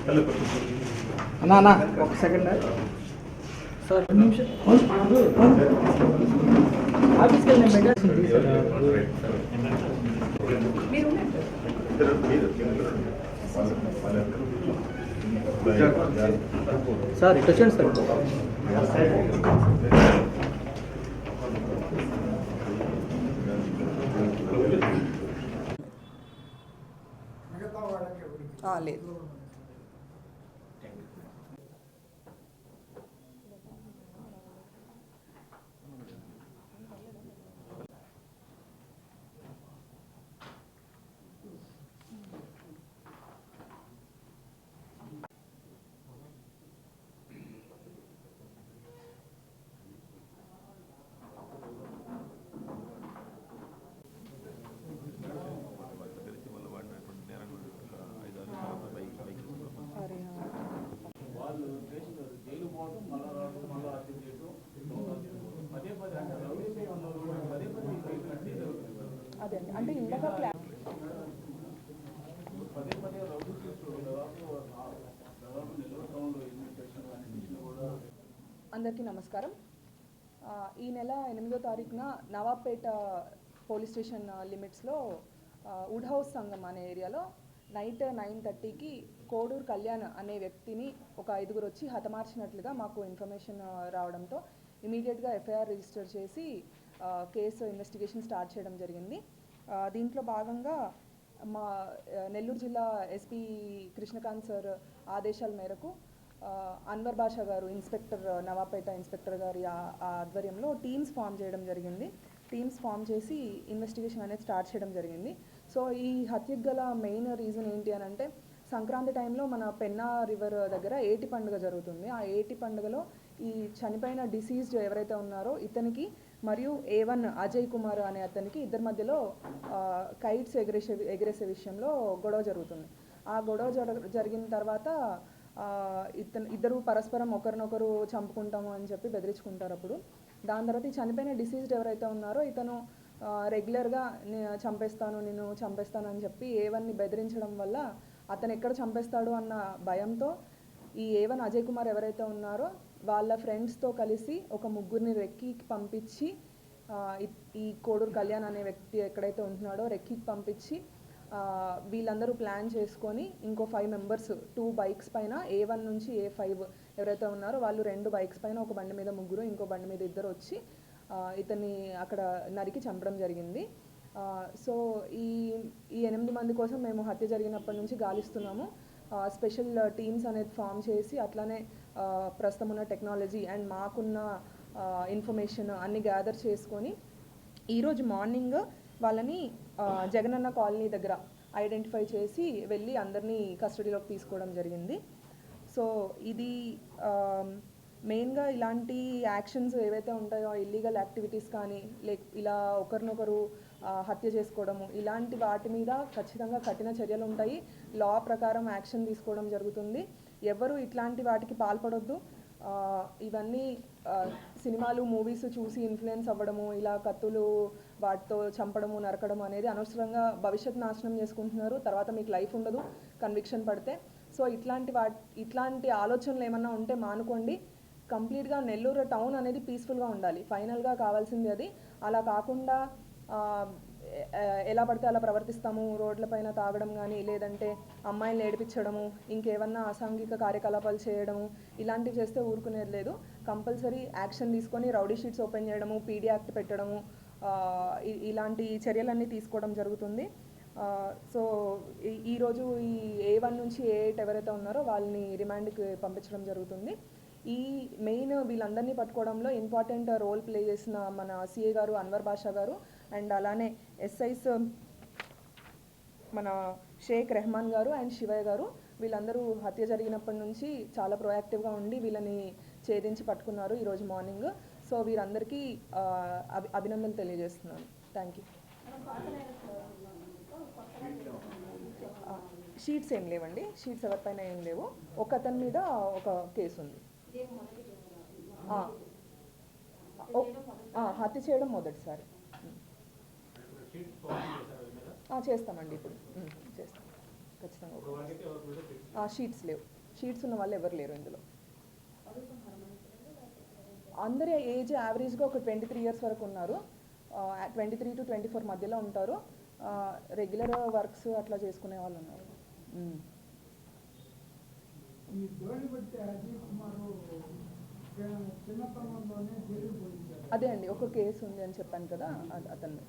అన్నా ఒక second sir నిమిషం ఆఫీస్కి వెళ్ళి నేను సార్ ఇటు వచ్చేయండి సార్ లేదు. అదే అంటే ఇందాక అందరికీ నమస్కారం. ఈ నెల 8వ తారీఖున నవాబ్పేట పోలీస్ స్టేషన్ లిమిట్స్లో వుడ్ హౌస్ సంఘం అనే ఏరియాలో నైట్ 9:30కి కోడూరు కళ్యాణ్ అనే వ్యక్తిని ఒక 5గురు వచ్చి హతమార్చినట్లుగా మాకు ఇన్ఫర్మేషన్ రావడంతో ఇమీడియట్గా ఎఫ్ఐఆర్ రిజిస్టర్ చేసి కేసు ఇన్వెస్టిగేషన్ స్టార్ట్ చేయడం జరిగింది. దీంట్లో భాగంగా మా నెల్లూరు జిల్లా ఎస్పీ కృష్ణకాంత్ సార్ ఆదేశాల మేరకు అన్వర్ బాషా గారు ఇన్స్పెక్టర్ నవాబ్పేట ఇన్స్పెక్టర్ గారి ఆధ్వర్యంలో టీమ్స్ ఫామ్ చేయడం జరిగింది. టీమ్స్ ఫామ్ చేసి ఇన్వెస్టిగేషన్ అనేది స్టార్ట్ చేయడం జరిగింది. సో ఈ హత్యకు గల మెయిన్ రీజన్ ఏంటి అని అంటే, సంక్రాంతి టైంలో మన పెన్నా రివర్ దగ్గర ఏటి పండుగ జరుగుతుంది. ఆ ఏటి పండుగలో ఈ చనిపోయిన డిసీజ్డ్ ఎవరైతే ఉన్నారో ఇతనికి మరియు A1 అజయ్ కుమార్ అనే అతనికి ఇద్దరి మధ్యలో కైట్స్ ఎగిరేసే విషయంలో గొడవ జరుగుతుంది. ఆ గొడవ జరిగిన తర్వాత ఇద్దరు పరస్పరం ఒకరినొకరు చంపుకుంటాము అని చెప్పి బెదిరించుకుంటారు. అప్పుడు దాని తర్వాత ఈ చనిపోయిన డిసీజ్డ్ ఎవరైతే ఉన్నారో ఇతను రెగ్యులర్గా నిన్ను చంపేస్తాను అని చెప్పి A1ని బెదిరించడం వల్ల అతను ఎక్కడ చంపేస్తాడు అన్న భయంతో ఈ A1 అజయ్ కుమార్ ఎవరైతే ఉన్నారో వాళ్ళ ఫ్రెండ్స్తో కలిసి ఒక ముగ్గురిని రెక్కీకి పంపించి ఈ కోడూరు కళ్యాణ్ అనే వ్యక్తి ఎక్కడైతే ఉంటున్నాడో రెక్కీకి పంపించి వీళ్ళందరూ ప్లాన్ చేసుకొని ఇంకో 5 మెంబర్స్ 2 బైక్స్ పైన A1 నుంచి A5 ఎవరైతే ఉన్నారో వాళ్ళు 2 బైక్స్ పైన ఒక బండి మీద ముగ్గురు ఇంకో బండి మీద ఇద్దరు వచ్చి ఇతన్ని అక్కడ నరికి చంపడం జరిగింది. సో ఈ 8 మంది కోసం మేము హత్య జరిగినప్పటి నుంచి గాలిస్తున్నాము. స్పెషల్ టీమ్స్ అనేది ఫామ్ చేసి అట్లానే ప్రస్తుతం ఉన్న టెక్నాలజీ అండ్ మాకున్న ఇన్ఫర్మేషన్ అన్ని గ్యాదర్ చేసుకొని ఈరోజు మార్నింగ్ వాళ్ళని జగనన్న కాలనీ దగ్గర ఐడెంటిఫై చేసి వెళ్ళి అందరినీ కస్టడీలోకి తీసుకోవడం జరిగింది. సో ఇది మెయిన్గా ఇలాంటి యాక్షన్స్ ఏవైతే ఉంటాయో ఇల్లీగల్ యాక్టివిటీస్ కానీ ఇలా ఒకరినొకరు హత్య చేసుకోవడము ఇలాంటి వాటి మీద ఖచ్చితంగా కఠిన చర్యలు ఉంటాయి. లా ప్రకారం యాక్షన్ తీసుకోవడం జరుగుతుంది. ఎవరు ఇట్లాంటి వాటికి పాల్పడొద్దు. ఇవన్నీ సినిమాలు మూవీస్ చూసి ఇన్ఫ్లుయెన్స్ అవ్వడము, ఇలా కత్తులు వాటితో చంపడము నరకడం అనేది అనవసరంగా భవిష్యత్తు నాశనం చేసుకుంటున్నారు. తర్వాత మీకు లైఫ్ ఉండదు కన్విక్షన్ పడితే. సో ఇట్లాంటి ఆలోచనలు ఏమన్నా ఉంటే మానుకోండి. కంప్లీట్గా నెల్లూరు టౌన్ అనేది పీస్ఫుల్గా ఉండాలి. ఫైనల్గా కావాల్సింది అది. అలా కాకుండా ఎలా పడితే అలా ప్రవర్తిస్తాము, రోడ్లపైన తాగడం కానీ లేదంటే అమ్మాయిలను ఏడిపించడము ఇంకేమన్నా అసాంఘిక కార్యకలాపాలు చేయడము ఇలాంటివి చేస్తే ఊరుకునేది లేదు. కంపల్సరీ యాక్షన్ తీసుకొని రౌడీ షీట్స్ ఓపెన్ చేయడము, పీడీ యాక్ట్ పెట్టడము ఇలాంటి చర్యలన్నీ తీసుకోవడం జరుగుతుంది. సో ఈరోజు ఈ A1 నుంచి A8 ఎవరైతే ఉన్నారో వాళ్ళని రిమాండ్కి పంపించడం జరుగుతుంది. ఈ మెయిన్ వీళ్ళందరినీ పట్టుకోవడంలో ఇంపార్టెంట్ రోల్ ప్లే చేసిన మన సిఏ గారు అన్వర్ బాషా గారు అండ్ అలానే ఎస్ఐస్ మన షేక్ రెహమాన్ గారు అండ్ శివయ్య గారు వీళ్ళందరూ హత్య జరిగినప్పటి నుంచి చాలా ప్రొయాక్టివ్గా ఉండి వీళ్ళని ఛేదించి పట్టుకున్నారు ఈరోజు మార్నింగ్. సో వీరందరికీ అభినందనలు తెలియజేస్తున్నాను. Thank you. షీట్స్ ఏం లేవండి, షీట్స్ ఎవరిపైన ఏం లేవు. ఒక అతని మీద ఒక కేసు ఉంది. హత్య చేయడం మొదటిసారి. చేస్తామండి, ఇప్పుడు చేస్తాం ఖచ్చితంగా. షీట్స్ లేవు. షీట్స్ ఉన్న వాళ్ళు ఎవరు లేరు ఇందులో. అందరి ఏజ్ యావరేజ్గా ఒక 23 ఇయర్స్ వరకు ఉన్నారు. 23 to 24 మధ్యలో ఉంటారు. రెగ్యులర్ వర్క్స్ అట్లా చేసుకునే వాళ్ళు ఉన్నారు. అదే అండి, ఒక కేసు ఉంది అని చెప్పాను కదా, అతను